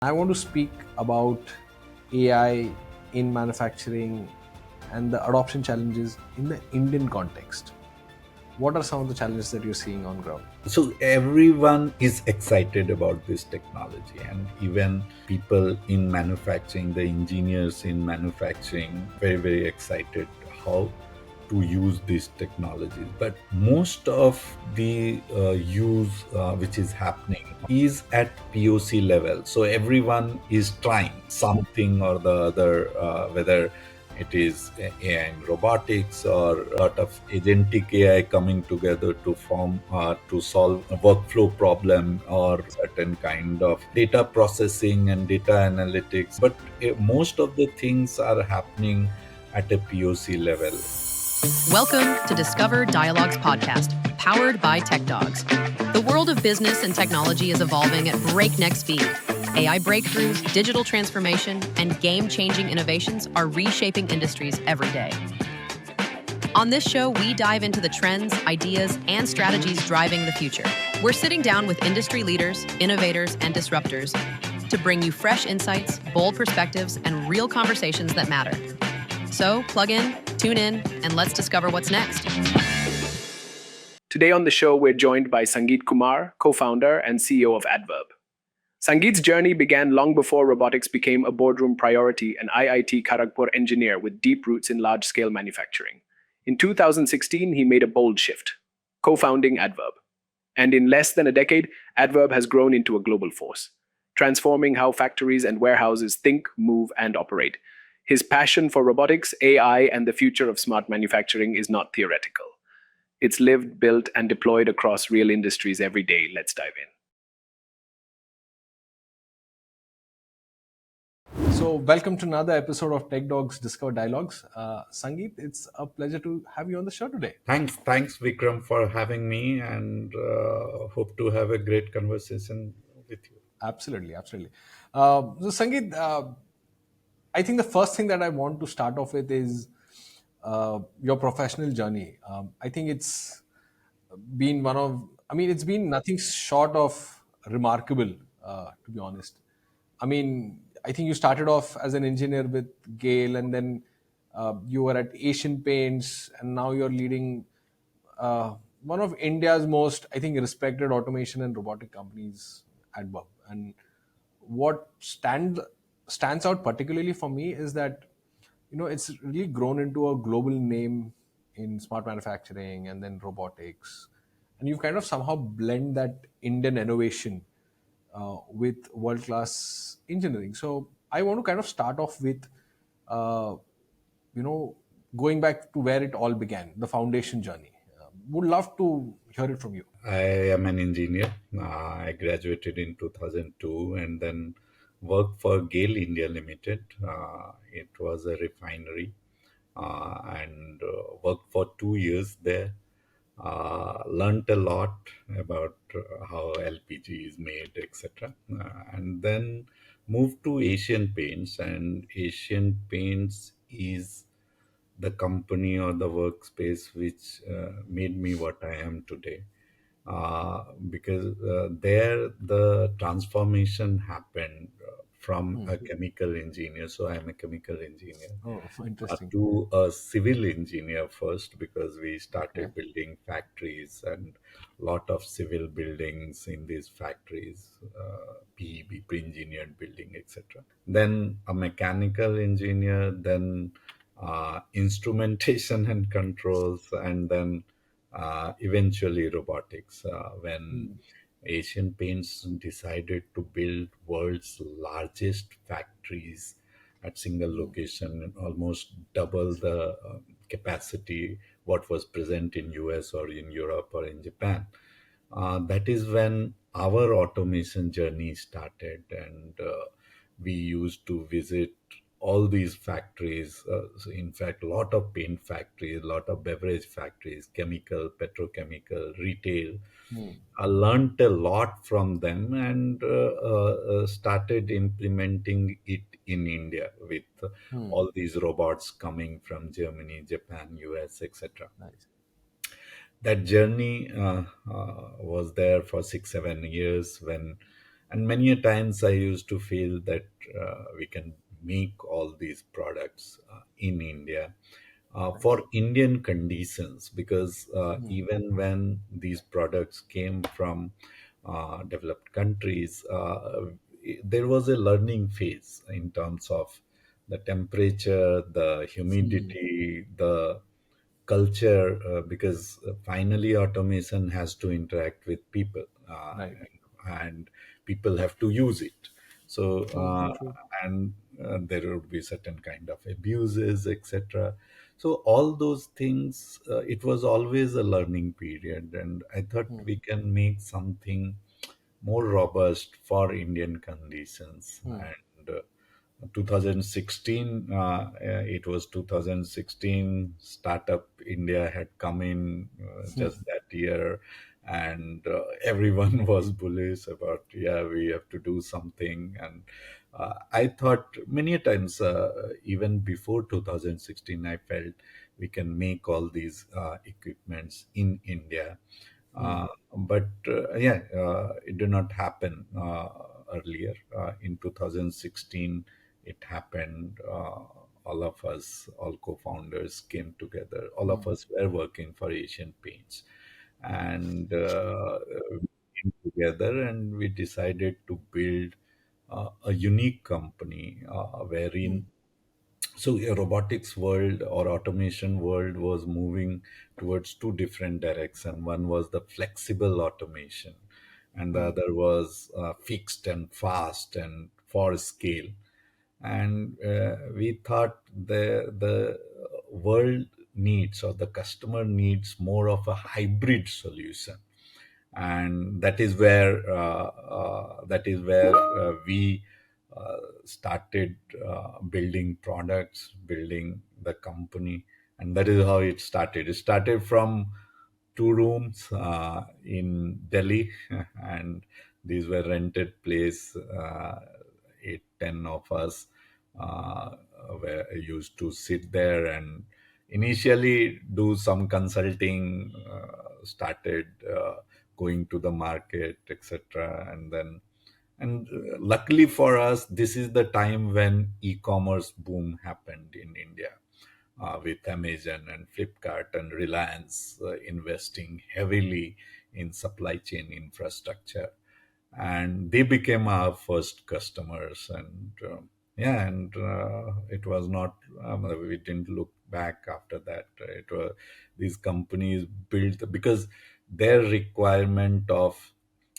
I want to speak about AI in manufacturing and the adoption challenges in the Indian context. What are some of the challenges that you're seeing on ground? So everyone is excited about this technology, and even people in manufacturing, the engineers in manufacturing, very excited how to use these technologies. But most of the use which is happening is at POC level. So everyone is trying something or the other, whether it is AI and robotics or a lot of agentic AI coming together to form to solve a workflow problem or certain kind of data processing and data analytics. But most of the things are happening at a POC level. Welcome to Discover Dialogues podcast, powered by TechDogs. The world of business and technology is evolving at breakneck speed. AI breakthroughs, digital transformation, and game-changing innovations are reshaping industries every day. On this show, we dive into the trends, ideas, and strategies driving the future. We're sitting down with industry leaders, innovators, and disruptors to bring you fresh insights, bold perspectives, and real conversations that matter. So plug in, tune in, and let's discover what's next. Today on the show, we're joined by Sangeet Kumar, co-founder and CEO of Addverb. Sangeet's journey began long before robotics became a boardroom priority, an IIT Kharagpur engineer with deep roots in large-scale manufacturing. In 2016, he made a bold shift, co-founding Addverb. And in less than a decade, Addverb has grown into a global force, transforming how factories and warehouses think, move, and operate. His passion for robotics, AI, and the future of smart manufacturing is not theoretical. It's lived, built, and deployed across real industries every day. Let's dive in. So, welcome to another episode of TechDogs Discover Dialogues. Sangeet, it's a pleasure to have you on the show today. Thanks, Vikram, for having me, and hope to have a great conversation with you. Absolutely. So, Sangeet, I think the first thing that I want to start off with is your professional journey. I think it's been it's been nothing short of remarkable, to be honest. I think you started off as an engineer with Gale, and then you were at Asian Paints, and now you're leading one of India's most, I think, respected automation and robotic companies, Adverb. And what stands out particularly for me is that it's really grown into a global name in smart manufacturing and then robotics, and you've kind of somehow blend that Indian innovation with world class engineering. So I want to kind of start off with uh, you know going back to where it all began, the foundation journey. Would love to hear it from you. I am an engineer. I graduated in 2002 and then worked for Gale India Limited. It was a refinery and worked for 2 years there. Learned a lot about how LPG is made, etc. And then moved to Asian Paints, and Asian Paints is the company or the workspace which made me what I am today. Because there the transformation happened from a chemical engineer. So I'm a chemical engineer Oh, interesting. to a civil engineer first, because we Okay. started building factories and lot of civil buildings in these factories, PEB, pre-engineered building, etc. Then a mechanical engineer, then instrumentation and controls, and then eventually robotics. When Asian Paints decided to build world's largest factories at single location, almost double the capacity what was present in US or in Europe or in Japan. That is when our automation journey started, and we used to visit all these factories. So in fact, a lot of paint factories, a lot of beverage factories, chemical, petrochemical, retail. I learned a lot from them, and started implementing it in India with all these robots coming from Germany, Japan, US, etc. Nice. That journey was there for 6 7 years when And many a times I used to feel that we can make all these products in India Right. for Indian conditions, because Hmm. even when these products came from developed countries, there was a learning phase in terms of the temperature, the Hmm. humidity, the culture, because finally automation has to interact with people, Right. and people have to use it. So True. True. and there will be certain kind of abuses, etc. So all those things, it was always a learning period, and I thought Hmm. we can make something more robust for Indian conditions. Hmm. And 2016, it was 2016, Startup India had come in just that year, and everyone was bullish about, yeah, we have to do something. And I thought many a times, even before 2016, I felt we can make all these equipments in India. Hmm. But it did not happen earlier. In 2016, it happened. All of us, all co-founders came together. All of Hmm. us were working for Asian Paints, and we came together and we decided to build a unique company Hmm. wherein, so a robotics world or automation world was moving towards two different directions. One was the flexible automation, and the Hmm. other was fixed and fast and for scale. And we thought the world needs, or the customer needs, more of a hybrid solution. And that is where we started building products, building the company. And that is how it started. It started from two rooms in Delhi, and these were rented place. 8, 10 of us were used to sit there and initially do some consulting, started going to the market, etc. And luckily for us, this is the time when e-commerce boom happened in India, with Amazon and Flipkart and Reliance investing heavily in supply chain infrastructure, and they became our first customers. And it was not, we didn't look back after that. It was, these companies built because their requirement of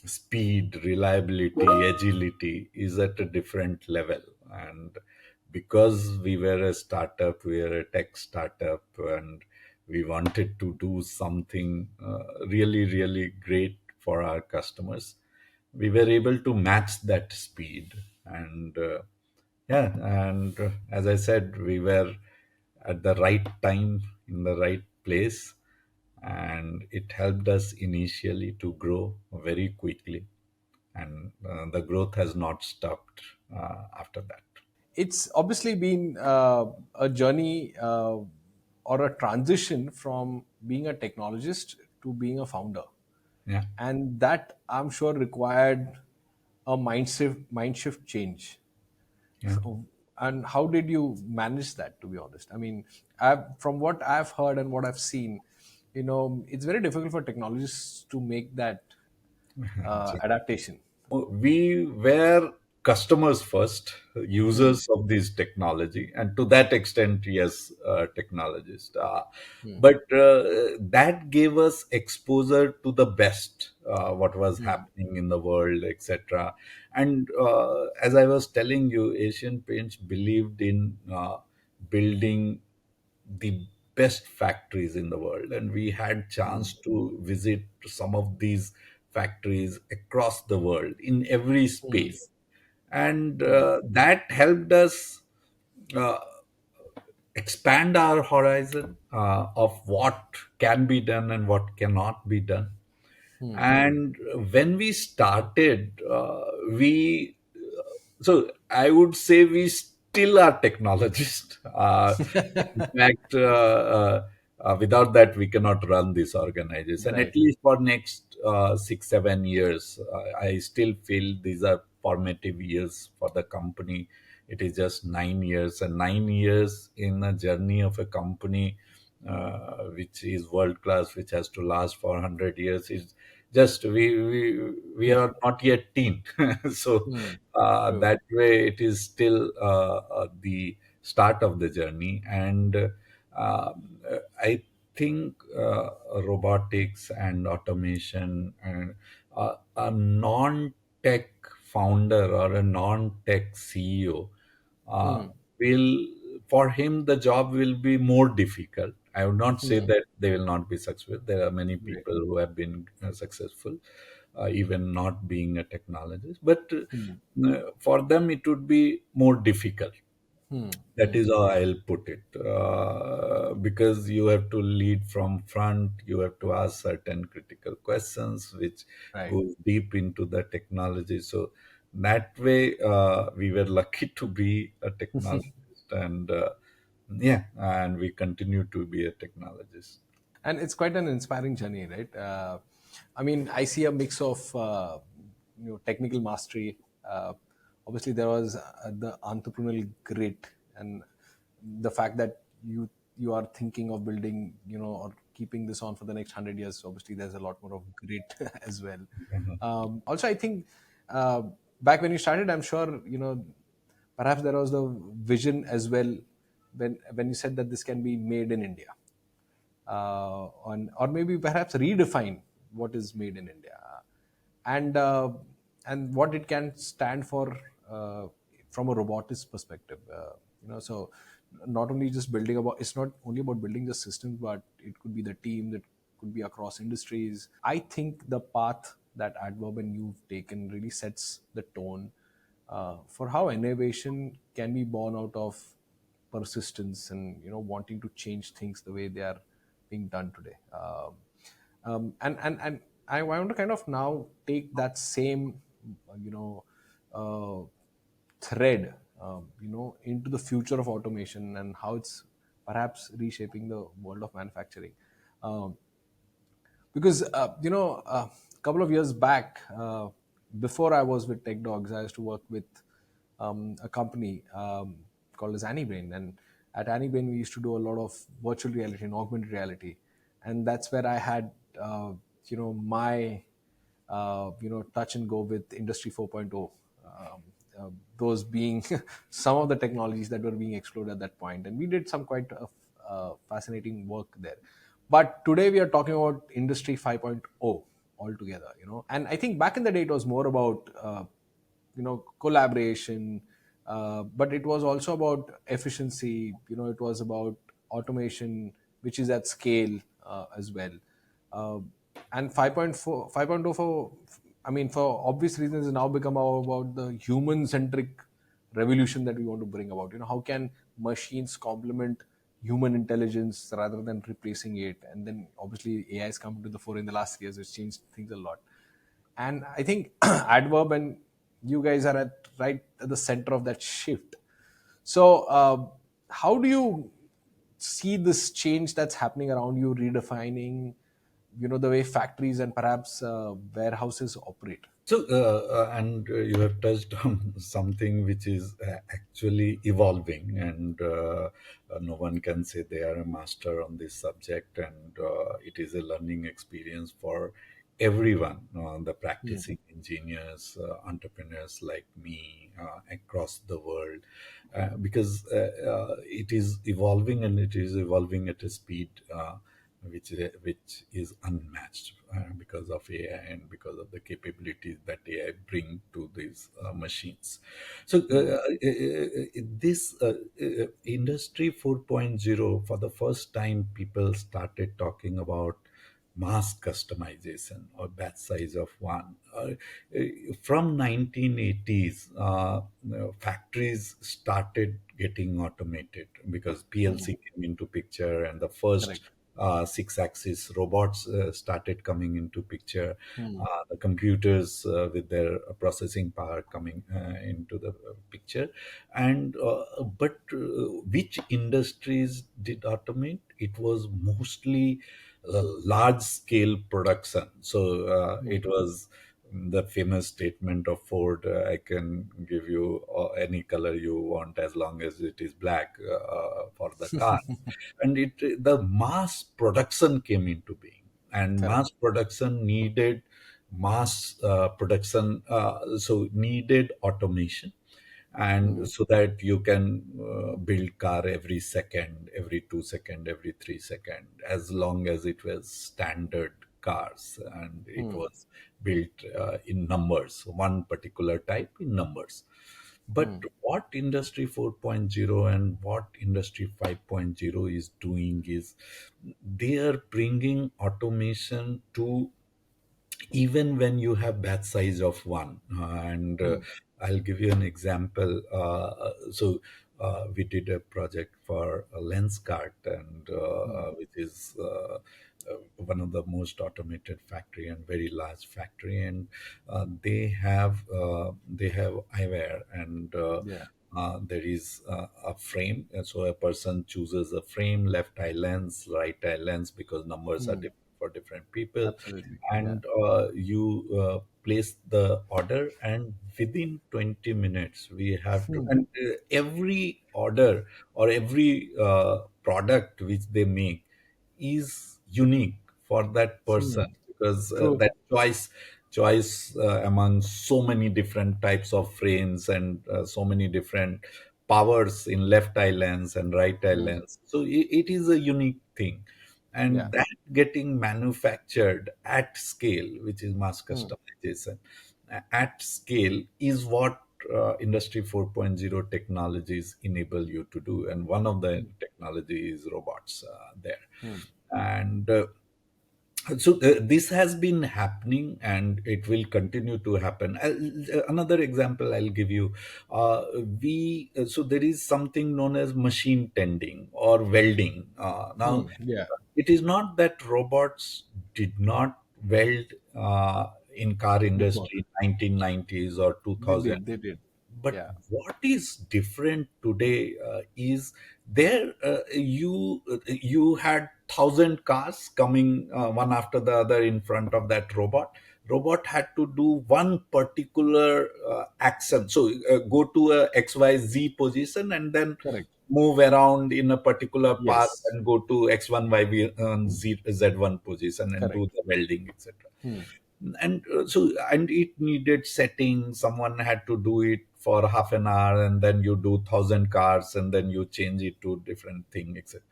speed, reliability, agility is at a different level. And because we were a startup, we were a tech startup, and we wanted to do something really, really great for our customers, we were able to match that speed. And as I said, we were at the right time in the right place, and it helped us initially to grow very quickly. And the growth has not stopped after that. It's obviously been a journey or a transition from being a technologist to being a founder, Yeah, and that I'm sure required a mind shift change. yeah. And how did you manage that, to be honest? I mean, from what I've heard and what I've seen, it's very difficult for technologists to make that adaptation. We were customers first, Hmm. users of this technology, and to that extent, yes, technologists. Hmm. But that gave us exposure to the best, what was Hmm. happening in the world, etc. And as I was telling you, Asian Paints believed in building the best factories in the world, and we had Hmm. chance to visit some of these factories across the world in every Hmm. space. And Hmm. that helped us uh, expand our horizon of what can be done and what cannot be done. Hmm. And when we started, we so I would say we still are technologists. In fact, without that, we cannot run this organization, at Right. least for next 6 7 years. I still feel these are formative years for the company. It is just 9 years, and 9 years in a journey of a company which is world class, which has to last for 100 years. Is just we are not yet teen, so Hmm. True. that way it is still the start of the journey. And I think robotics and automation and a non-tech founder or a non-tech CEO uh, Hmm. will for him the job will be more difficult. I would not say Hmm. that they will not be successful. There are many Right. people who have been successful, even not being a technologist, but Hmm. for them it would be more difficult. Hmm. That Hmm. is how I'll put it. Because you have to lead from front, you have to ask certain critical questions which Right. goes deep into the technology. So that way, we were lucky to be a technologist, and yeah, and we continue to be a technologist. And it's quite an inspiring journey, right? I mean, I see a mix of technical mastery. Obviously there was the entrepreneurial grit, and the fact that you are thinking of building, or keeping this on for the next 100 years. Obviously there's a lot more of grit as well. Mhm. Also, I think back when you started, I'm sure perhaps there was the vision as well, when you said that this can be made in India, or maybe perhaps redefine what is made in India, and what it can stand for, from a robotics perspective. So not only just building about it's not only about building the systems, but it could be the team that could be across industries. I think the path that Adverb and you've taken really sets the tone for how innovation can be born out of persistence, and wanting to change things the way they are being done today. And I want to kind of now take that same uh, thread, into the future of automation and how it's perhaps reshaping the world of manufacturing. Um, because a couple of years back, before I was with TechDogs, I used to work with a company called as AnyBrain, and at AnyBrain we used to do a lot of virtual reality and augmented reality, and that's where I had my touch and go with Industry 4.0. Those being some of the technologies that were being explored at that point, and we did some quite fascinating work there. But today we are talking about Industry 5.0 altogether, and I think back in the day it was more about collaboration, but it was also about efficiency. It was about automation, which is at scale as well. uh, and 5.4 5.0, for I mean, for obvious reasons, has now become about the human centric revolution that we want to bring about. How can machines complement human intelligence rather than replacing it? And then obviously AI has come to the fore in the last years, which changed things a lot. And I think Adverb and you guys are right at the center of that shift. So how do you see this change that's happening around you, redefining the way factories and perhaps warehouses operate? So, and you have touched on something which is actually evolving, and no one can say they are a master on this subject, and it is a learning experience for everyone, the Hmm. practicing engineers, entrepreneurs like me across the world, because it is evolving, and it is evolving at a speed. Which is unmatched because of AI and because of the capabilities that AI bring to these machines. So this industry 4.0, for the first time, people started talking about mass customization or batch size of one. From 1980s, factories started getting automated because Hmm. PLC came into picture, and the first Correct. six-axis robots started coming into picture. Hmm. The computers with their processing power coming into the picture, and but which industries did automate? It was mostly large scale production. So it was the famous statement of Ford, I can give you any color you want as long as it is black, for the car. And the mass production came into being, and Correct. mass production needed mass production, so needed automation, and so that you can build car every second, every 2 second, every 3 second, as long as it was standard cars, and it was built in numbers, one particular type in numbers. But what industry 4.0 and what industry 5.0 is doing is they are bringing automation to even when you have batch size of one. And I'll give you an example. We did a project for a lens cart, and which is one of the most automated factory and very large factory, and they have eyewear, and Yeah. there is a frame, and so a person chooses a frame, left eye lens, right eye lens, because numbers are different for different people. Absolutely. Yeah. And you place the order, and within 20 minutes we have to, and every order or every product which they make is unique for that person, because True. that choice among so many different types of frames, and so many different powers in left eye lens and right eye lens, so it is a unique thing. Yeah. And that getting manufactured at scale, which is mass customization at scale, is what industry 4.0 technologies enable you to do, and one of the technology is robots there. And this has been happening, and it will continue to happen. Another example I'll give you, we so there is something known as machine tending or welding. Now Yeah. it is not that robots did not weld in car Before. industry 1990s or They 2000. did. They did. But Yeah. what is different today is there you had 1,000 cars coming one after the other in front of that robot had to do one particular action, so go to a xyz position and then Correct. move around in a particular path Yes. and go to z1 position and do Correct. the welding, etc. And it needed setting, someone had to do it for half an hour, and then you do 1,000 cars, and then you change it to different thing, etc.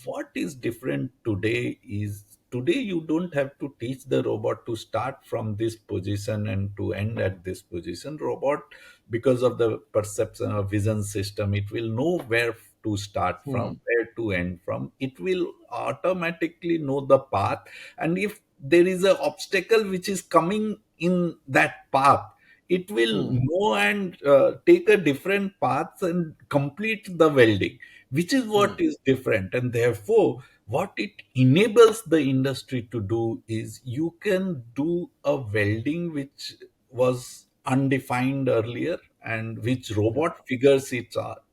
What is different today is today you don't have to teach the robot to start from this position and to end at this position. Robot, because of the perception of vision system, it will know where to start from, where to end from. It will automatically know the path, and if there is an obstacle which is coming in that path, it will know and take a different path and complete the welding, which is what is different. And therefore what it enables the industry to do is you can do a welding which was undefined earlier, and which robot figures it out.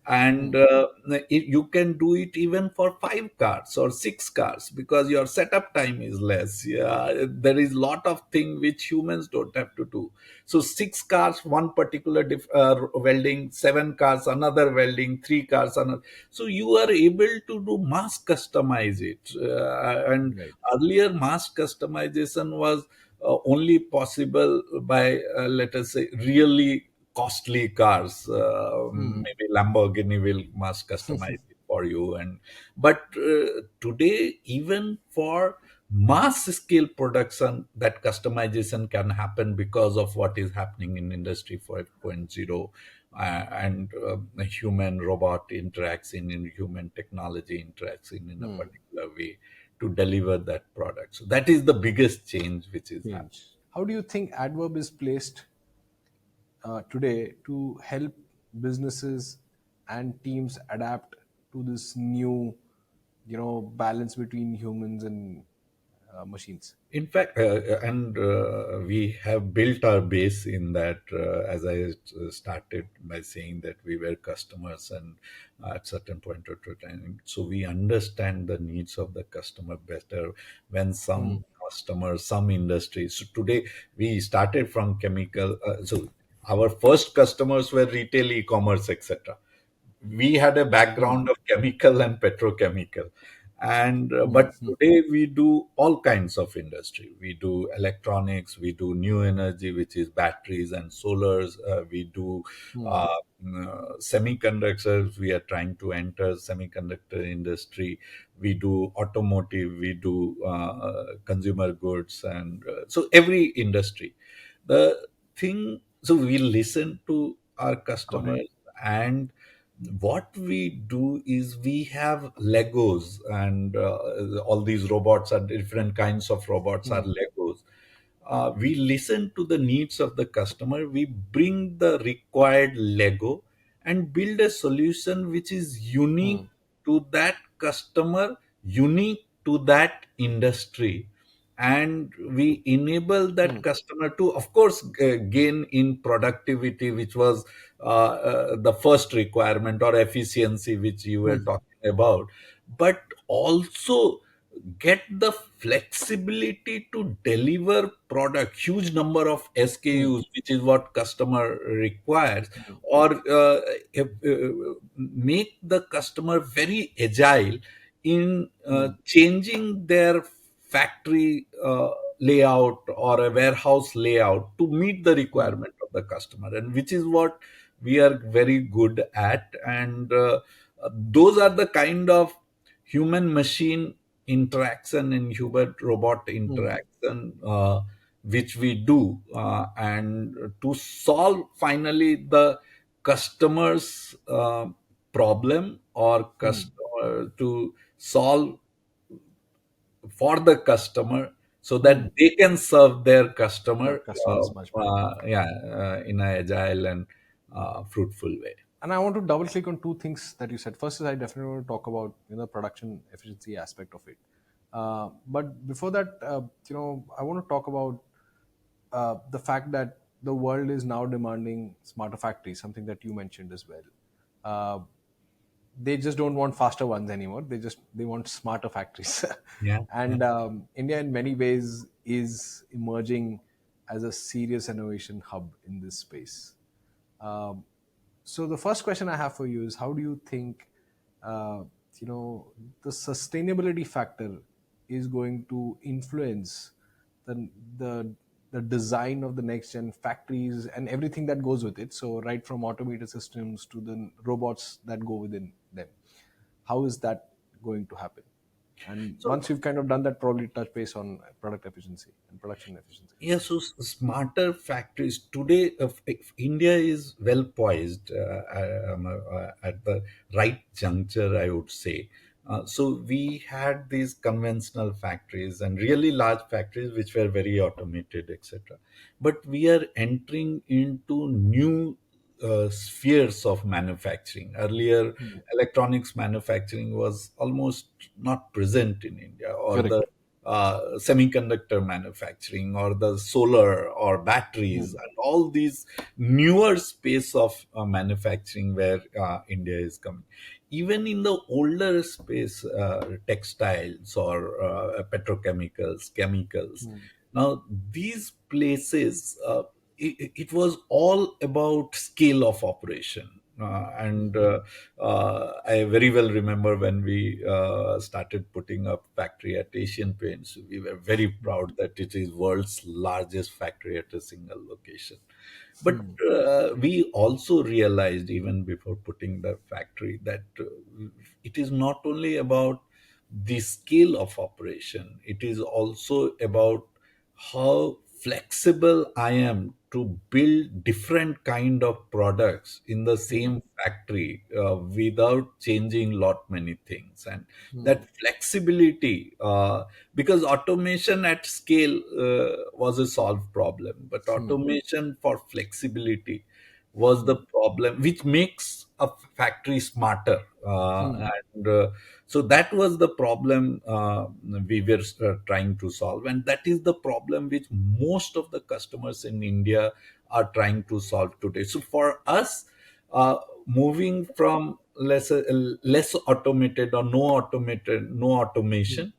And you can do it even for 5 cars or 6 cars, because your setup time is less. Yeah, there is lot of thing which humans don't have to do. So 6 cars one particular welding, 7 cars another welding, 3 cars another. So you are able to do mass customize it, and Right. earlier mass customization was only possible by let us say really costly cars. Maybe Lamborghini will mass customize it for you, and but today even for mass scale production, that customization can happen because of what is happening in industry 5.0, and human robot interacts in human technology interacts in a particular way to deliver that product. So that is the biggest change which is happening. Change. How do you think Adverb is placed today to help businesses and teams adapt to this new, balance between humans and machines. In fact, and we have built our base in that, as I started by saying that we were customers, and at certain point of time, so we understand the needs of the customer better. When Hmm. some customers, some industries. So today we started from chemical. So our first customers were retail, e-commerce, etc. We had a Hmm. background of chemical and petrochemical, and Hmm. but Hmm. today we do all kinds of industry. We do electronics, we do new energy, which is batteries and solars. We do Hmm. uh, semiconductors. We are trying to enter semiconductor industry. We do automotive, we do consumer goods, and so every industry. The thing, so we listen to our Go ahead. customers, and what we do is we have Legos, and all these robots are different kinds of robots are Hmm. Legos. We listen to the needs of the customer, we bring the required Lego and build a solution which is unique Hmm. to that customer, unique to that industry, and we enable that Hmm. customer to, of course, gain in productivity, which was the first requirement, or efficiency, which you were Hmm. talking about, but also get the flexibility to deliver product huge number of Hmm. SKUs, which is what customer requires, Hmm. or make the customer very agile in Hmm. changing their factory layout or a warehouse layout to meet the Hmm. requirement of the customer, and which is what we are very good at. And those are the kind of human machine interaction and human robot Hmm. interaction which we do, and to solve finally the customer's problem, or Hmm. customer to solve for the customer, so Hmm. that they can serve their customer, Customers much better. yeah, in a agile and fruitful way. And I want to double click on two things that you said. First is I definitely want to talk about production efficiency aspect of it. But before that, I want to talk about the fact that the world is now demanding smarter factories, something that you mentioned as well. Uh, they just don't want faster ones anymore. They want smarter factories. Yeah, yeah. And India in many ways is emerging as a serious innovation hub in this space. um, so the first question I have for you is, how do you think uh, you know the sustainability factor is going to influence the the the design of the next gen factories and everything that goes with it? So right from automated systems to the robots that go within them, how is that going to happen? And So once you've kind of done that, probably touch base on product efficiency and production efficiency. yeah, so smarter factories today. If India is well poised at the right juncture, I would say. So we had these conventional factories and really large factories which were very automated, etc. But we are entering into new spheres of manufacturing. Earlier, Hmm. electronics manufacturing was almost not present in India, or the Correct. semiconductor manufacturing, or the solar or Hmm. batteries, and all these newer space of manufacturing where India is coming. Even in the older space, textiles or petrochemicals, chemicals. Hmm. Now, these places, it was all about scale of operation. And I very well remember when we started putting up factory at Asian Paints, we were very proud that it is world's largest factory at a single location. But Hmm. we also realized, even before putting the factory, that it is not only about the scale of operation, it is also about how flexible I am to build different kind of products in the Hmm. same factory without changing lot many things. And Hmm. that flexibility, because automation at scale was a solved problem, but Hmm. automation for flexibility was the problem, which makes a factory smarter. And so that was the problem we were trying to solve, and that is the problem which most of the customers in India are trying to solve today. So for us, uh, moving from less automated or no automation,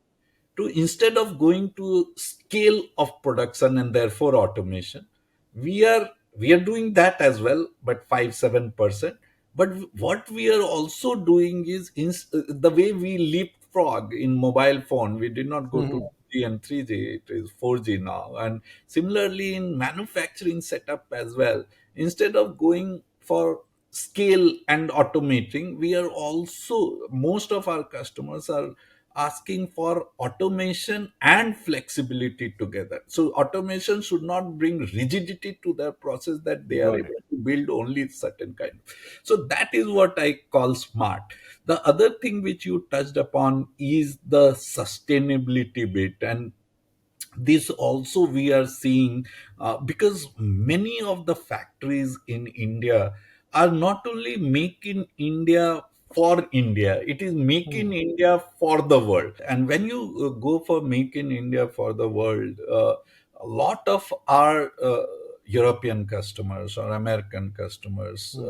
to instead of going to scale of production and therefore automation, we are doing that as well, but 5-7%. But what we are also doing is the way we leapfrog in mobile phone, we did not go to Hmm. 2G and 3G, it is 4G now. And similarly in manufacturing setup as well, instead of going for scale and automating, we are also, most of our customers are asking for automation and flexibility together. So automation should not bring rigidity to their process, that they are Got it. able to build only certain kind. So that is what I call smart. The other thing which you touched upon is the sustainability bit, and this also we are seeing, because many of the factories in India are not only make in India for India, it is make in Hmm. India for the world. And when you go for make in India for the world, a lot of our European customers or American customers Hmm.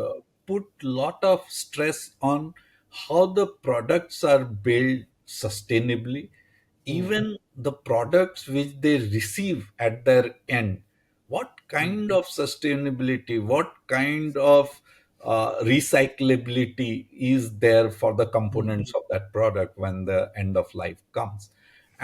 put lot of stress on how the products are built sustainably, Hmm. even the products which they receive at their end, what Hmm. kind of sustainability, what kind of recyclability is there for the Hmm. components of that product when the end of life comes.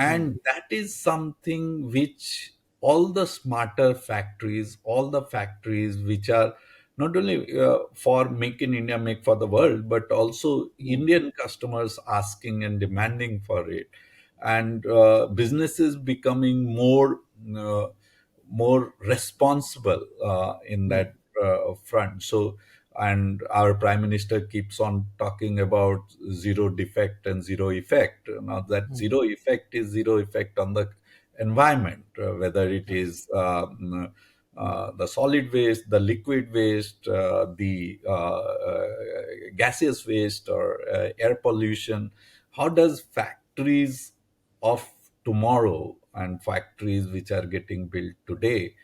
Hmm. And that is something which all the smarter factories, all the factories which are not only for make in India, make for the world, but also Hmm. Indian customers asking and demanding for it, and businesses becoming uh, more responsible in Hmm. that front. So, and our prime minister keeps on talking about zero defect and zero effect. Now that Hmm. zero effect is zero effect on the environment, whether it Right. is the solid waste, the liquid waste, the gaseous waste, or air pollution. How does factories of tomorrow and factories which are getting built today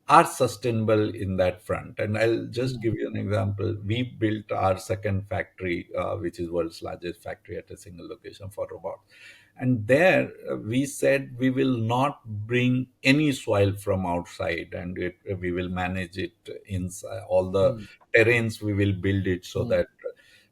are sustainable in that front? And I'll just Hmm. give you an example. We built our second factory, which is world's largest factory at a single location for robots. And there we said we will not bring any soil from outside, and we will manage it inside all the Hmm. terrains. We will build it so Hmm. that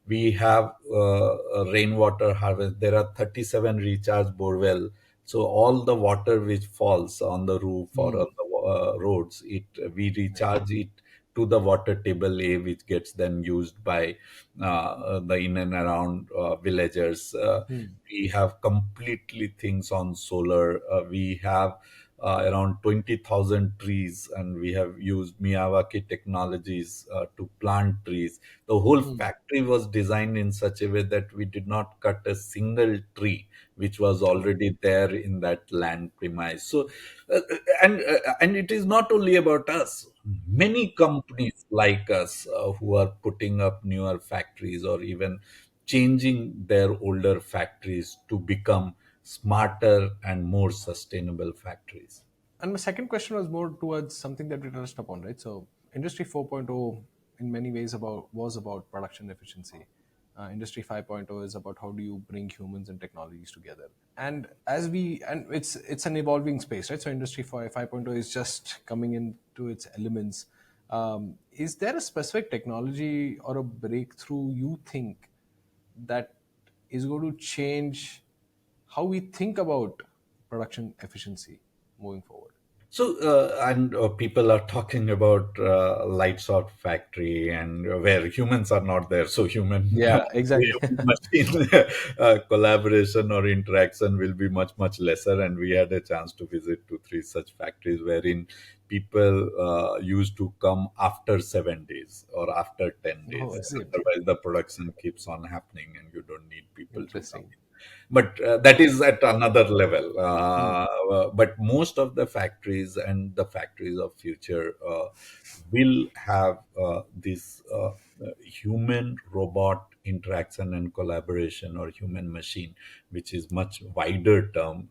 we have a rainwater harvest. There are 37 recharge borewell, so all the water which falls on the roof or Hmm. on the roads, it we Right. recharge it to the water table A, which gets then used by the in and around villagers. Hmm. We have completely things on solar. We have around 20,000 trees, and we have used Miyawaki technologies to plant trees. The whole Hmm. factory was designed in such a way that we did not cut a single tree which was Got it. already there in that land premise. So, and it is not only about us. Many companies like us who are putting up newer factories or even changing their older factories to become smarter and more sustainable factories. And my second question was more towards something that we touched upon, right? So, Industry 4.0 in many ways about production efficiency. Industry 5.0 is about how do you bring humans and technologies together. And it's an evolving space, right? So, Industry 5.0 is just coming into its elements. Is there a specific technology or a breakthrough you think that is going to change how we think about production efficiency moving forward? So, and people are talking about lights out factory, and where humans are not there. So, human Yeah, exactly. machine collaboration or interaction will be much, much lesser. And we had a chance to visit 2-3 such factories wherein people used to come after 7 days or after 10 Oh, days. is it Otherwise, the production keeps on happening and you don't need people to come. interesting? But that is at another level. Hmm. But most of the factories and the factories of future will have this human robot interaction and collaboration, or human machine, which is much wider term.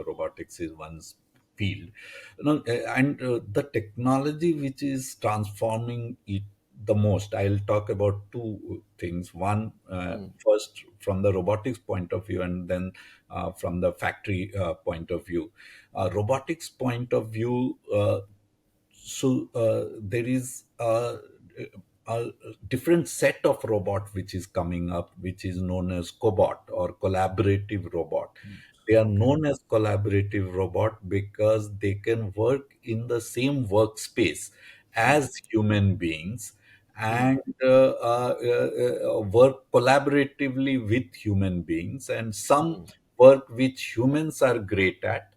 Robotics is one's field. And the technology which is transforming it the most, I'll talk about two things. One, first from the robotics point of view, and then from the factory point of view. Robotics point of view, there is a different set of robot which is coming up, which is known as cobot or collaborative robot. They are Okay. known as collaborative robot because they can work in the same workspace Hmm. as human beings, Hmm. and work collaboratively with human beings, and some Hmm. work which humans are great at,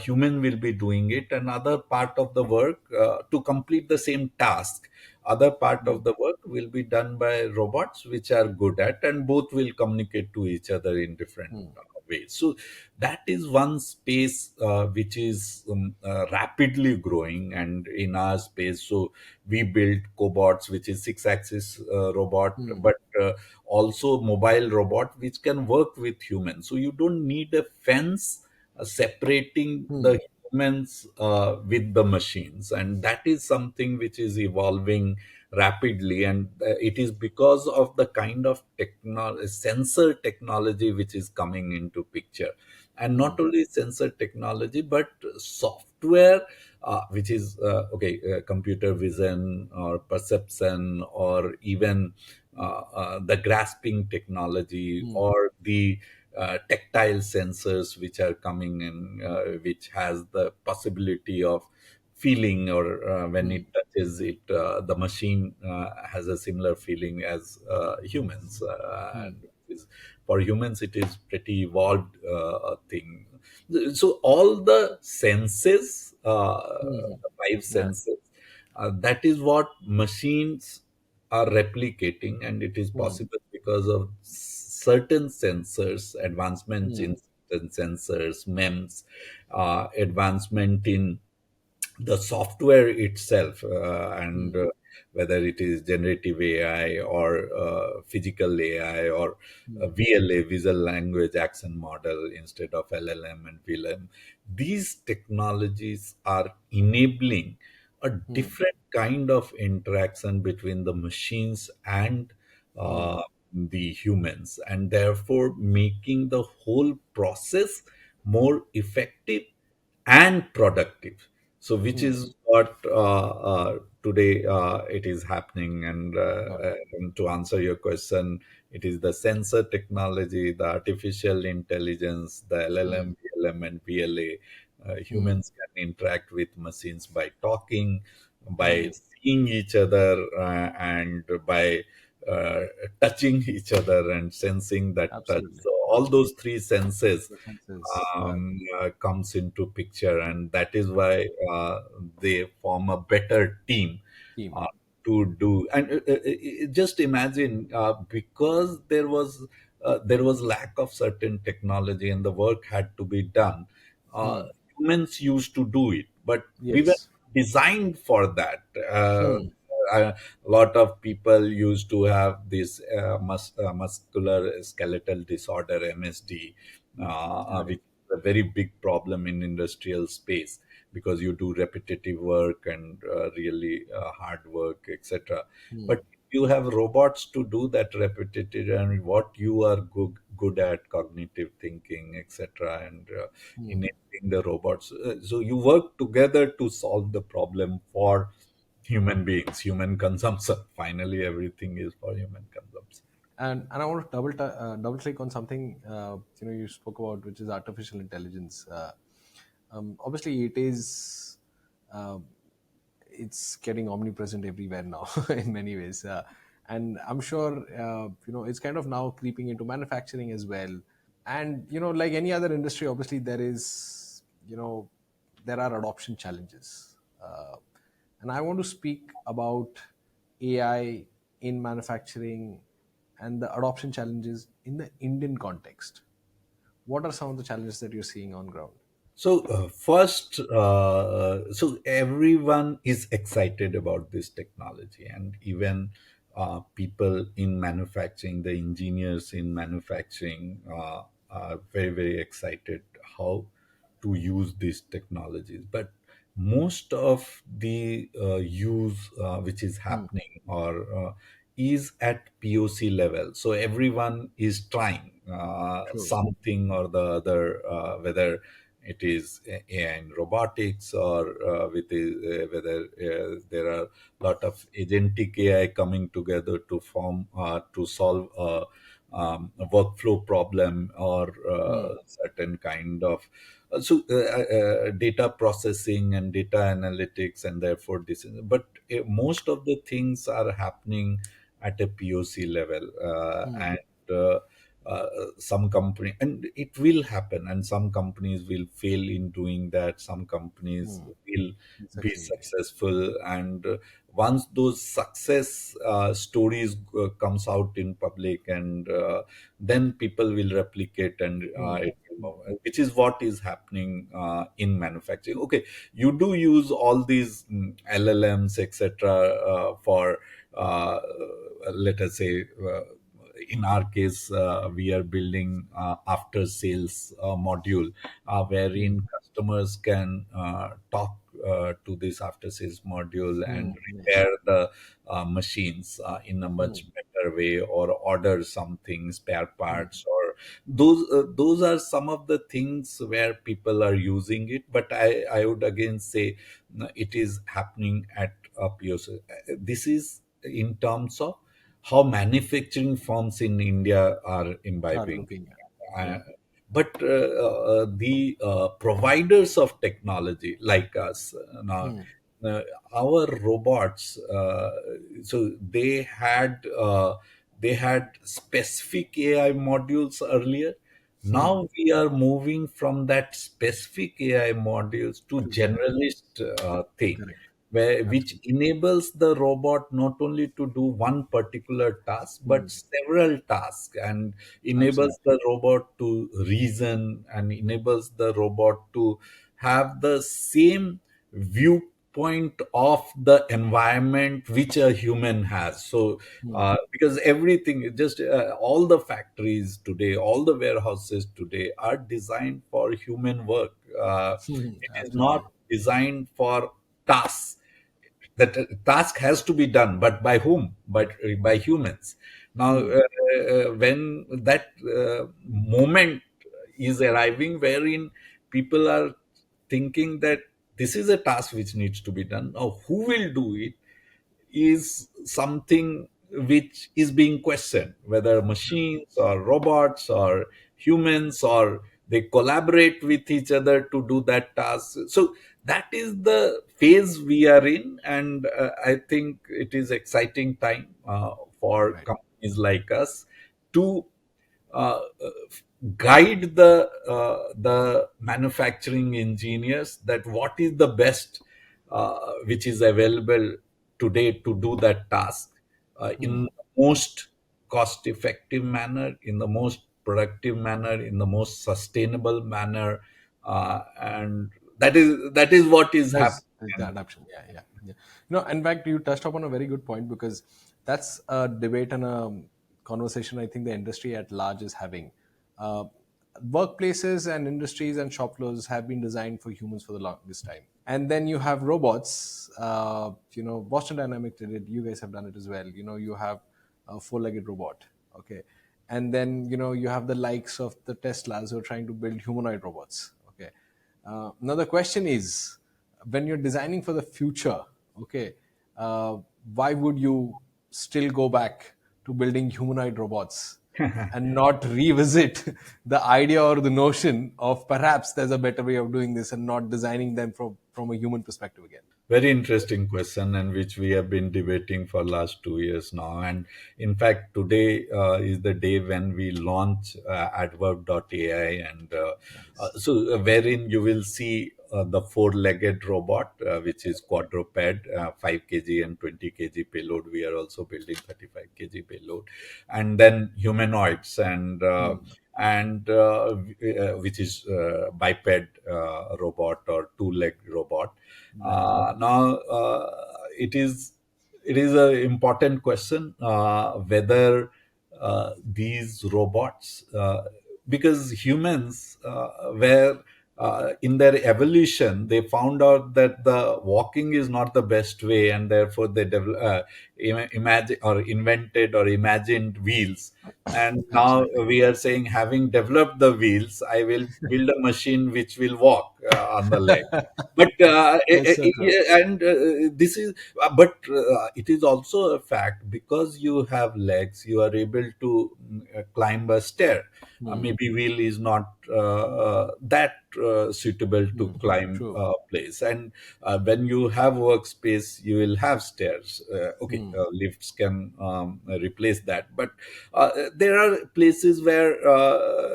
human will be doing it. Another part of the work, to complete the same task, other part Hmm. of the work will be done by robots which are good at, and both will communicate to each other in different Hmm. ways. So that is one space which is rapidly growing. And in our space, so we built cobots, which is six axis robot, Hmm. but also mobile robot which can work with humans. So you don't need a fence separating Hmm. the humans with the machines, and that is something which is evolving rapidly. And it is because of the kind of sensor technology which is coming into picture. And Hmm. not only sensor technology, but software, which is computer vision or perception, or even the grasping technology, Hmm. or the tactile sensors which are coming in, which has the possibility of feeling, or when Hmm. it touches it, the machine has a similar feeling as humans. Hmm. And for humans, it is pretty evolved thing. So all the senses, Hmm. the five Yeah. senses, that is what machines are replicating, and it is Hmm. possible because of certain sensors, advancements Hmm. in certain sensors, MEMS, advancement in the software itself, and Hmm. whether it is generative AI, or physical AI, or Hmm. VLA, visual language action model, instead of LLM and VLM. These technologies are enabling a Hmm. different kind of interaction between the machines and Hmm. the humans, and therefore making the whole process more effective and productive. So which Hmm. is what today it is happening. Got And to answer your question, it is the sensor technology, the artificial intelligence, the it. Hmm. LLM, VLM, and VLA. Hmm. Humans can interact with machines by talking, by Hmm. seeing each other, and by uh, touching each other and sensing that touch. Absolutely. So all those Absolutely. three senses The senses. Yeah. comes into picture, and that is why they form a better team Team. uh, to do. And just imagine, because there was lack of certain technology and the work had to be done. uh, Hmm. Humans used to do it, but we were Yes. designed for that. Hmm. A lot of people used to have this muscular skeletal disorder, MSD, Got which it. is a very big problem in industrial space, because you do repetitive work and really hard work, etc. Hmm. But you have robots to do that repetitive, and what you are good at, cognitive thinking, etc., and Hmm. enabling the robots. So you work together to solve the problem for human beings, human consumption. Finally, everything is for human consumption. And I want to double click on something you spoke about, which is artificial intelligence. Obviously, uh, it's getting omnipresent everywhere now in many ways, and I'm sure it's kind of now creeping into manufacturing as well. And like any other industry, obviously there is there are adoption challenges. and I want to speak about AI in manufacturing and the adoption challenges in the Indian context. What are some of the challenges that you're seeing on ground? So first, so everyone is excited about this technology, and even people in manufacturing, the engineers in manufacturing, are very very excited how to use these technologies. But most of the use which is Hmm, happening or is at POC level. So everyone is trying true. something or the other, whether it is AI and robotics or whether there are a lot of agentic AI coming together to form to solve a workflow problem or Hmm, certain kind of data processing and data analytics, and therefore this is, but most of the things are happening at a POC level, hmm, and uh, some company, and it will happen, and some companies will fail in doing that, some companies hmm. will be Succeed. successful, and once those success stories comes out in public, and then people will replicate, and Hmm, it hmm, will move, which is what is happening in manufacturing. Okay, you do use all these LLMs etc for let us say in our case, we are building after sales module hmm, wherein customers can talk to this after sales module hmm, and yes. repair the machines in a Hmm, much better way, or order something spare hmm, parts, or those are some of the things where people are using it. But I would again say no, it is happening at a POC. This is in terms of how manufacturing firms in India are are imbibing. looking at. Uh, Yeah. but the providers of technology like us, Hmm, uh, our robots, so they had specific AI modules earlier. hmm. Now we are moving from that specific AI modules to To general. generalist thing, Correct. which Absolutely. enables the robot not only to do one particular task Hmm, but several tasks, and enables absolutely. the robot to reason, and enables the robot to have the same viewpoint of the environment which a human has. So Hmm, because everything just all the factories today, all the warehouses today are designed for human work. It is not absolutely. designed for tasks. That task has to be done, but by whom? But by humans. Now Hmm, when that moment is arriving wherein people are thinking that this is a task which needs to be done, now who will do it is something which is being questioned, whether machines or robots or humans, or they collaborate with each other to do that task. So that is the phase we are in, and I think it is exciting time for right. companies like us to guide the manufacturing engineers that what is the best which is available today to do that task in Hmm. the most cost effective manner, in the most productive manner, in the most sustainable manner, and that is what is That's the happening. adaptation. Yeah, yeah, yeah. In fact, you touched upon a very good point because that's a debate and a conversation I think the industry at large is having. Uh, Workplaces and industries and shop floors have been designed for humans for the longest time, and then you have robots. Boston Dynamics did it. You guys have done it as well. You have a four-legged robot. Okay, and then you have the likes of the Teslas who are trying to build humanoid robots. Okay, now the question is, when you're designing for the future, okay, uh, why would you still go back to building humanoid robots and not revisit the idea or the notion of perhaps there's a better way of doing this and not designing them from a human perspective again? Very interesting question, and which we have been debating for last 2 years now. And in fact, today is the day when we launch Adverb.ai, and Nice. wherein you will see the four-legged robot, which is quadruped, 5 kg and 20 kg payload. We are also building 35 kg payload, and then humanoids which is biped robot or two-leg robot. Right. Now it is an important question whether these robots, because humans were in their evolution, they found out that the walking is not the best way, and therefore they imagine or invented or imagined wheels. And now Absolutely. we are saying, having developed the wheels, I will build a machine which will walk on the leg. But That's so true. and this is but it is also a fact, because you have legs, you are able to climb a stair. Maybe wheel is not that suitable to climb True. a place. And when you have workspace, you will have stairs. Okay, lifts can replace that, but there are places where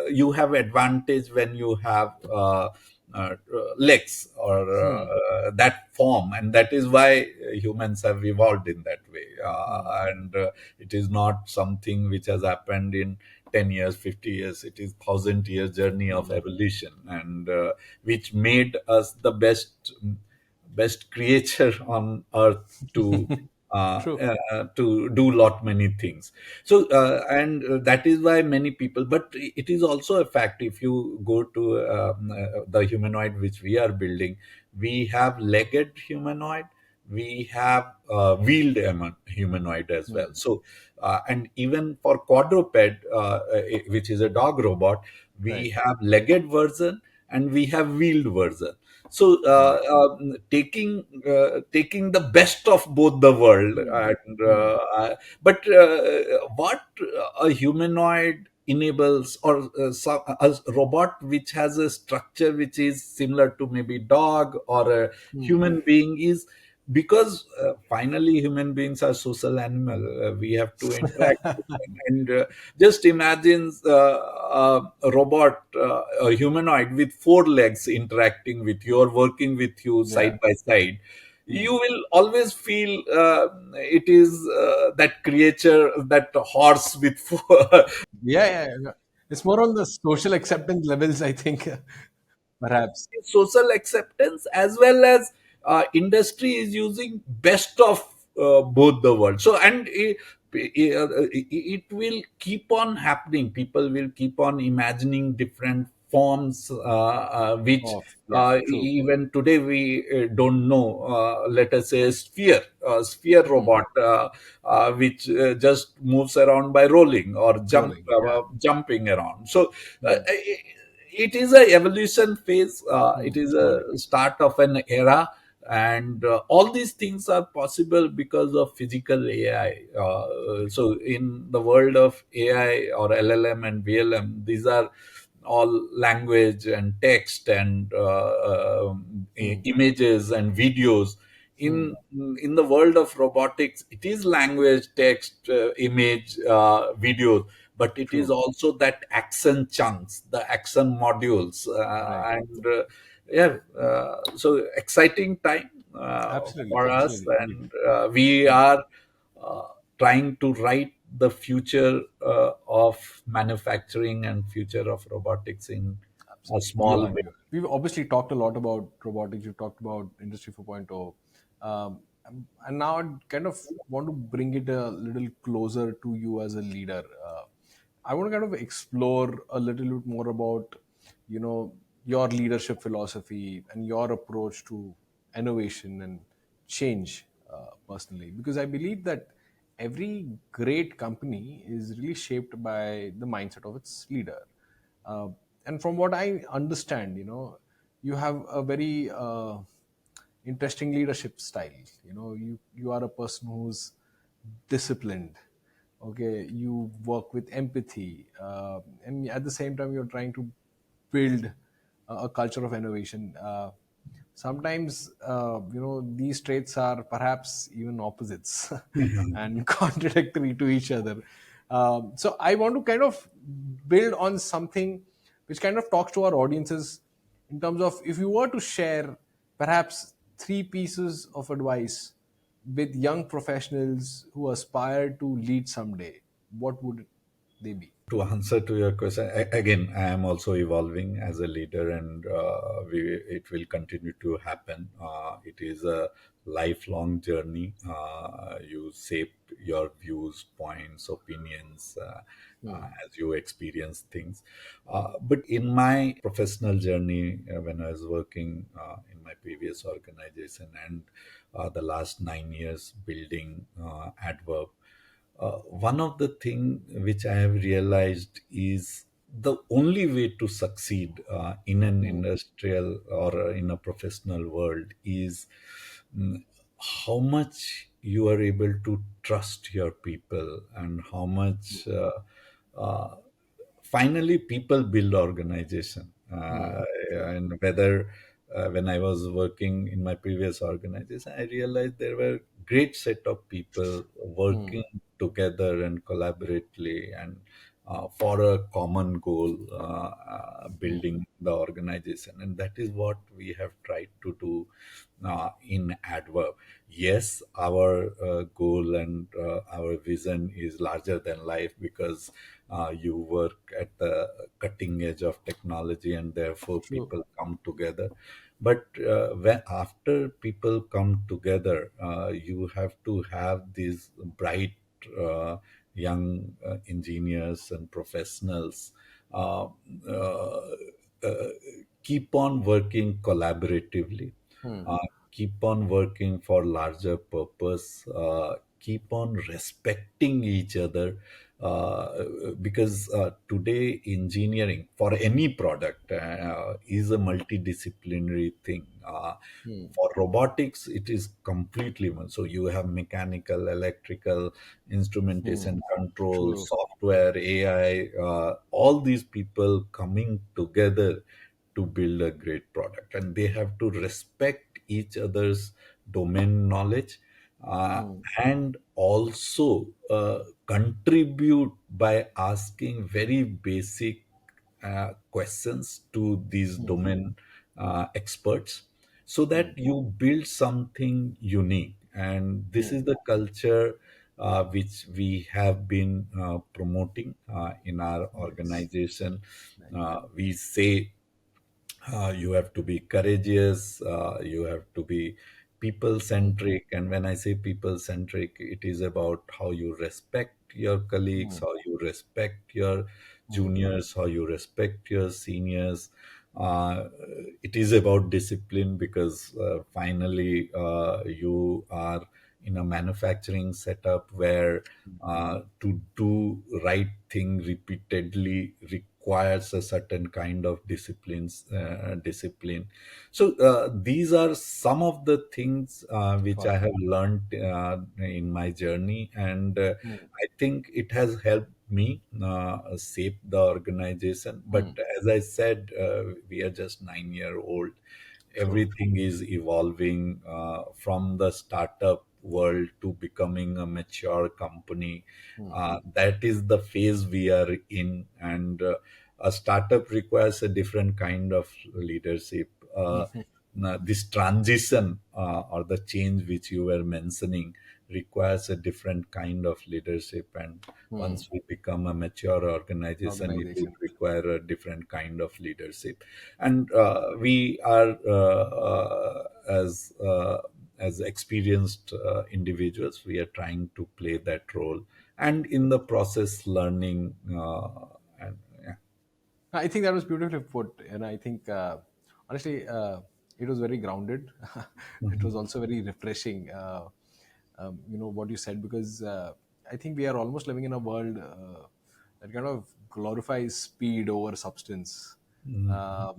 you have advantage when you have legs or that form, and that is why humans have evolved in that way. And it is not something which has happened in 10 years, 50 years. It is 1,000 years journey of evolution, and which made us the best creature on earth to True. to do lot many things. So and that is why many people, but it is also a fact, if you go to the humanoid which we are building, we have legged humanoid, we have wheeled humanoid as well. So and even for quadruped, which is a dog robot, we Right. have legged version and we have wheeled version. So Right. taking the best of both the world, and but what a humanoid enables, or a robot which has a structure which is similar to maybe dog or a human being, is because finally human beings are social animal. We have to interact with them. And just imagine a robot, a humanoid with four legs interacting with you or working with you Yeah. side by side. You will always feel it is that creature, that horse with four. Yeah, yeah, yeah. It's more on the social acceptance levels, I think, perhaps. Social acceptance, as well as industry is using best of both the world. So, and it will keep on happening. People will keep on imagining different forms, which Yeah, true. even today we don't know. Let us say a sphere robot, which just moves around by rolling or Rolling. Yeah. jumping around. So it is a evolution phase. It is Slowly. a start of an era, and all these things are possible because of physical AI. So in the world of AI or LLM and VLM, these are all language and text and images and videos. In the world of robotics, it is language, text, image, videos, but it is True. also that action chunks, the action modules, Right. and yeah, so exciting time Absolutely. for us, Absolutely. Indeed. and we are uh, trying to write the future of manufacturing and future of robotics in a Absolutely. You small are. way. You are. We've obviously talked a lot about robotics. You've talked about Industry 4.0. And now I kind of want to bring it a little closer to you as a leader. I want to kind of explore a little bit more about, your leadership philosophy and your approach to innovation and change personally. Because I believe that every great company is really shaped by the mindset of its leader. Uh, and from what I understand, you have a very interesting leadership style. You are a person who's disciplined. Okay, you work with empathy, and at the same time, you're trying to build a culture of innovation. Sometimes, these traits are perhaps even opposites and contradictory to each other. So I want to kind of build on something which kind of talks to our audiences in terms of if you were to share perhaps three pieces of advice with young professionals who aspire to lead someday, what would they be? To answer to your question, again, I am also evolving as a leader, and it will continue to happen. It is a lifelong journey. You shape your views, points, opinions as you experience things. But in my professional journey, when I was working in my previous organization and the last 9 years building Adverb, one of the thing which I have realized is the only way to succeed in an industrial or in a professional world is mm, how much you are able to trust your people, and how much uh, finally people build organization. True. And whether when I was working in my previous organization, I realized there were great set of people working together and collaboratively, and for a common goal, building the organization. And that is what we have tried to do in Adverb. Yes, our goal and our vision is larger than life, because you work at the cutting edge of technology, and therefore True. people come together. But when after people come together, you have to have these bright young engineers and professionals uh, uh, uh, keep on working collaboratively, uh, keep on working for larger purpose, keep on respecting each other, because today engineering for any product is a multidisciplinary thing. For robotics, it is completely one. So you have mechanical, electrical, instrumentation, control, True. software, AI, all these people coming together to build a great product, and they have to respect each other's domain knowledge, uh, and also contribute by asking very basic questions to these domain experts, so that you build something unique. And this is the culture which we have been promoting in our Nice. organization. Nice. We say you have to be courageous, you have to be people centric. And when I say people centric, it is about how you respect your colleagues, how you respect your juniors, how you respect your seniors. uh, it is about discipline, because finally you are in a manufacturing setup where to do right thing repeatedly requires a certain kind of discipline. So these are some of the things which Got I it. have learned in my journey, and I think it has helped me shape the organization. But as I said, we are just 9 year old. True. Everything is evolving from the startup world to becoming a mature company. That is the phase we are in, and a startup requires a different kind of leadership. Now, this transition or the change which you were mentioning requires a different kind of leadership, and once we become a mature organization, it would Organization. require a different kind of leadership. And we are as experienced individuals, we are trying to play that role, and in the process learning, and yeah. I think that was beautifully put, and I think honestly, it was very grounded. It was also very refreshing. What you said, because I think we are almost living in a world that kind of glorifies speed over substance.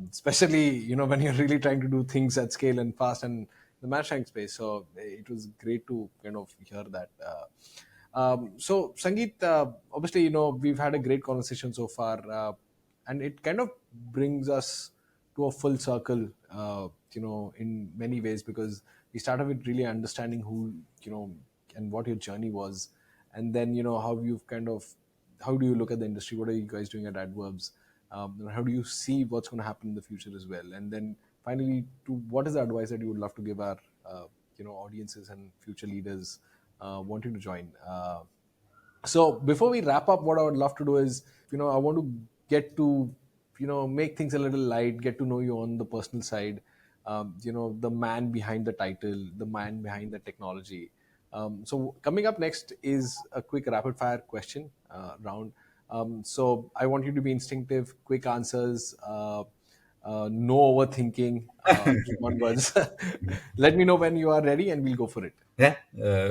Especially when you're really trying to do things at scale and fast and the manufacturing space. So it was great to kind of hear that. So Sangeet, obviously, we've had a great conversation so far, and it kind of brings us to a full circle, in many ways, because we started with really understanding who, and what your journey was, and then how you've kind of, how do you look at the industry, what are you guys doing at Adverbs, How do you see what's going to happen in the future as well? And then finally, to what is the advice that you would love to give our audiences and future leaders wanting to join? So before we wrap up, what I would love to do is, I want to get to, make things a little light, get to know you on the personal side, the man behind the title, the man behind the technology. So coming up next is a quick rapid fire question round. So I want you to be instinctive, quick answers, no overthinking, just one words. Let me know when you are ready and we'll go for it. Yeah,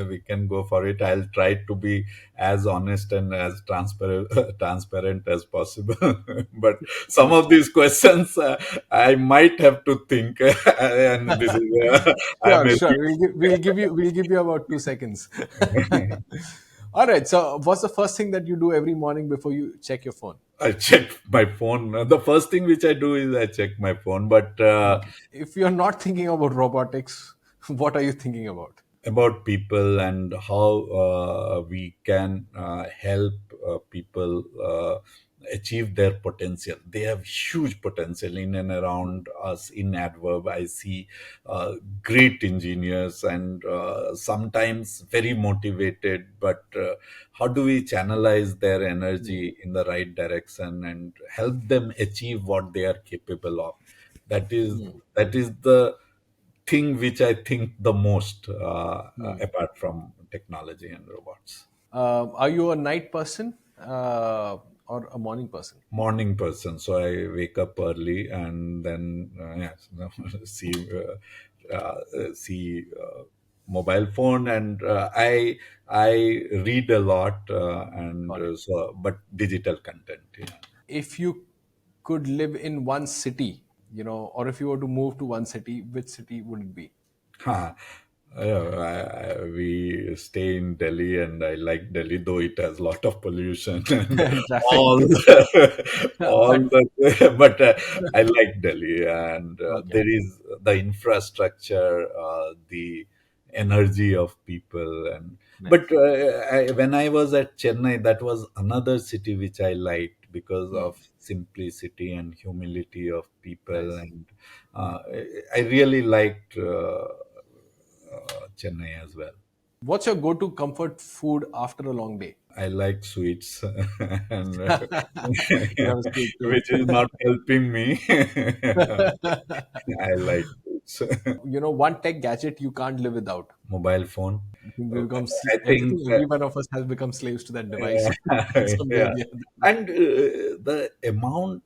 we can go for it. I'll try to be as honest and as transparent as possible. But some of these questions I might have to think, and this is I Sure, may. sure. We'll give you about 2 seconds. All right. So, what's the first thing that you do every morning before you check your phone? I check my phone. The first thing which I do is I check my phone. But Okay. If you're not thinking about robotics, what are you thinking about? about people and how we can help people achieve their potential. They have huge potential in and around us in Adverb. I see great engineers and sometimes very motivated, but how do we channelize their Hmm. energy in the right direction and help them achieve what they are capable of? That is the thing which I think the most, apart from technology and robots. Are you a night person or a morning person? Morning person, so I wake up early and then yes, see mobile phone, and I read a lot, and Got it. so but digital content. Yeah. If you could live in one city, or if you were to move to one city, which city would it be? Huh. We stay in Delhi, and I like Delhi, though it has a lot of pollution and And traffic. all, all But the. But I like Delhi, and okay, there is the infrastructure, the energy of people, and but nice. when I was at Chennai, that was another city which I liked because Hmm, of simplicity and humility of people, nice. and I really liked. Chennai as well. What's your go-to comfort food after a long day? I like sweets, and You have a sweet tooth. which is not helping me. I like sweets. One tech gadget you can't live without. Mobile phone. I think we become I think, every one of us has become slaves to that device some way or yeah, the other. and the amount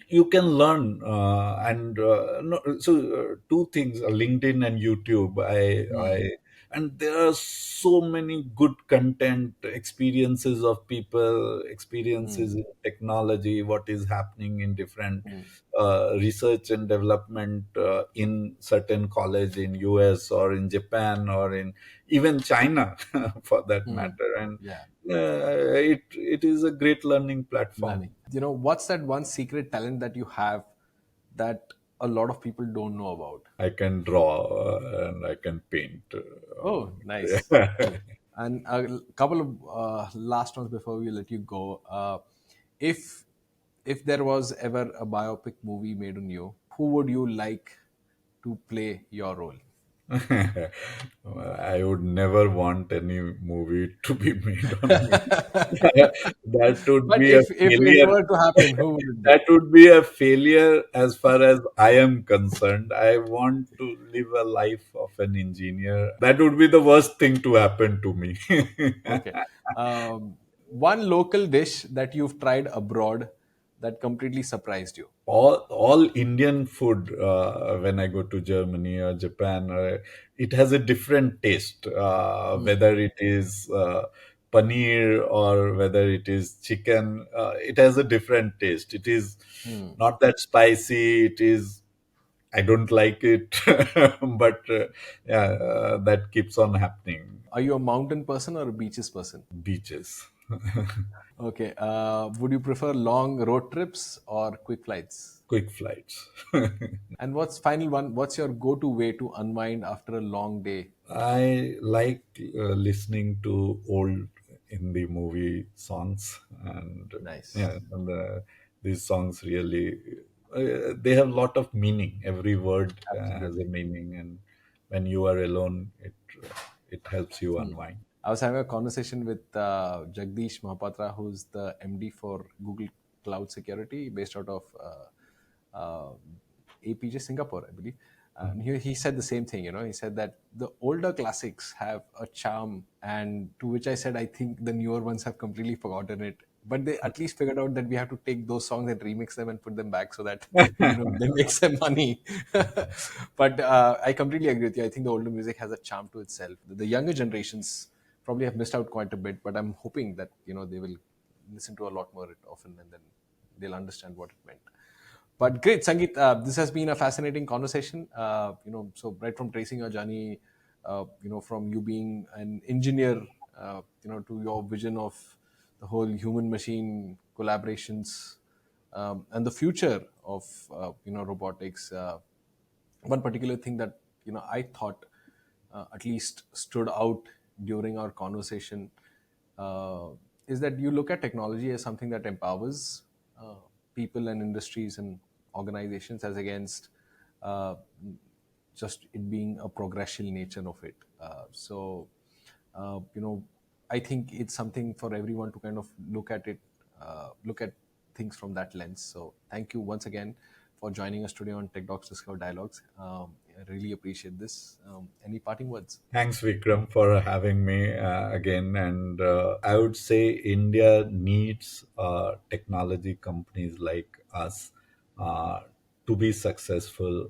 you can learn, and no, so two things: LinkedIn and YouTube. I Hmm, and there are so many good content, experiences of people, hmm, experiences in technology, what is happening in different hmm, research and development in certain college in US or in Japan or in even China for that hmm. matter. And Yeah, it is a great learning platform. learning. What's that one secret talent that you have that a lot of people don't know about? I can draw, and I can paint. Oh, nice. Yeah. Cool. And a couple of last ones before we let you go. If if there was ever a biopic movie made on you, who would you like to play your role? I would never want any movie to be made on me. That would But be a if it failure. were to happen, who would it be? That would be a failure as far as I am concerned. I want to live a life of an engineer. That would be the worst thing to happen to me. Okay. One local dish that you've tried abroad that completely surprised you. All Indian food, when I go to Germany or Japan, it has a different taste. Hmm. Whether it is paneer or whether it is chicken, it has a different taste. It is Hmm. not that spicy. It is. I don't like it, but yeah, that keeps on happening. Are you a mountain person or a beaches person? Beaches. Okay. Would you prefer long road trips or quick flights? Quick flights. And what's final one? What's your go-to way to unwind after a long day? I like listening to old in the movie songs, and Nice. yeah, and these songs really they have a lot of meaning. Every word has a Absolutely. meaning, and when you are alone, it helps you unwind. I was having a conversation with Jagdish Mahapatra, who's the MD for Google Cloud Security, based out of APJ Singapore, I believe. And he said the same thing. He said that the older classics have a charm, and to which I said, I think the newer ones have completely forgotten it. But they at least figured out that we have to take those songs and remix them and put them back so that they make some money. But I completely agree with you. I think the older music has a charm to itself. The younger generations probably have missed out quite a bit, but I'm hoping that they will listen to a lot more often, and then they'll understand what it meant. But great, Sangeet, this has been a fascinating conversation. So right from tracing your journey, from you being an engineer, to your vision of the whole human-machine collaborations, and the future of robotics. One particular thing that I thought at least stood out during our conversation is that you look at technology as something that empowers people and industries and organizations, as against uh, just it being a progression nature of it. So, uh, you know, I think it's something for everyone to kind of look at things from that lens. So, thank you once again for joining us today on TechDogs Discover Dialogues. I really appreciate this. Any parting words? Thanks, Vikram, for having me again. And I would say India needs technology companies like us uh, to be successful,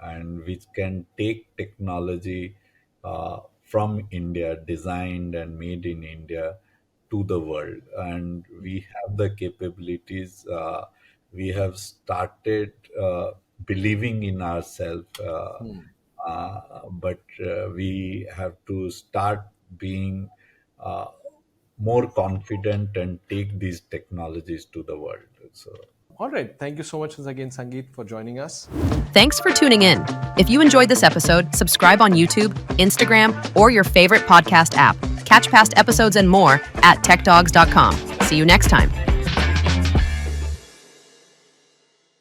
and which can take technology from India, designed and made in India, to the world. And we have the capabilities. We have started believing in ourselves. But we have to start being uh, more confident and take these technologies to the world. So, All right. Thank you so much once again, Sangeet, for joining us. Thanks for tuning in. If you enjoyed this episode, subscribe on YouTube, Instagram, or your favorite podcast app. Catch past episodes and more at techdogs.com. See you next time.